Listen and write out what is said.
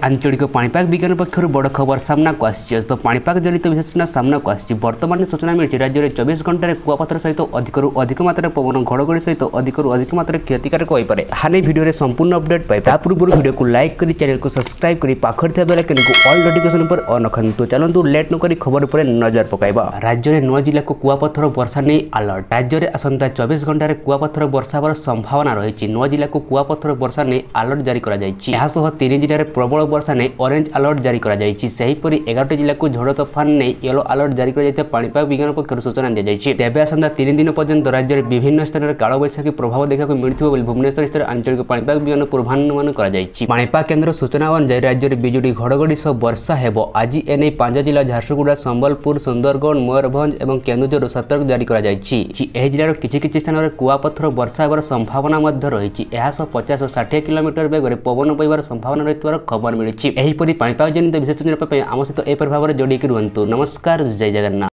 आंचलिक पाणीपाग विज्ञान पक्षर बड़ खबर सामना को आसी। तो पाणीपाग जनित विशेषण सामना को आसी। बर्तमान सूचना मिली राज्य में 24 घंटे कुआपथर सहित अधिकरू अधिक मात्रा पवन घड़घड़ी सहित अधिकरू अधिक मात्रा क्षतिकारक होपे। हाने भिडियो संपूर्ण अपडेट पाए ता पूर्व भिडियो को लाइक कर चैनल को सब्सक्राइब कर पाखर बेल आइकन को ऑल नोटिफिकेशन पर ऑन रखु। चलतु लेट नक खबर पर नजर पकाइबा। राज्य में 9 जिला को कुआपथर वर्षा नहीं अलर्ट। राज्य में आसंता 24 घंटे कुआपथर वर्षा होवार संभावना रही। 9 जिला को कुआपथर वर्षा नहीं अलर्ट जारी कर 3 जिले में प्रबल वर्षा नहीं ऑरेंज अलर्ट जारी कर 11 जिला को झड़ तोफान नहीं येलो अलर्ट जारी कर पाणीपाग विज्ञान पक्षर सूचना दी जाएगी। तेज आसंता 3 दिन पर्यंत राज्य में विभिन्न स्थान में कालबैशाखी प्रभाव देखा मिलता भुवनेश्वर स्थित आंचलिक पाणीपाग विज्ञान पूर्वानुमान पाणीपाग केन्द्र सूचना अनुसार राज्य में बिजुड़ी घड़घड़ी सह वर्षा हेब। आज एने 5 जिला झारसुगुड़ा संबलपुर सुंदरगढ़ मयूरभंज और केन्दुझर सतर्क जारी कर जिलार किसी स्थान में कुआपथर वर्षा होवार संभावना रही। 50-60 किलोमीटर बेगर पवन बहबार संभावना रही खबर मिली। पाणीपाग जनित विशेष आम सहित एपरि भाव में जोड़े रुहतु। नमस्कार, जय जगन्नाथ।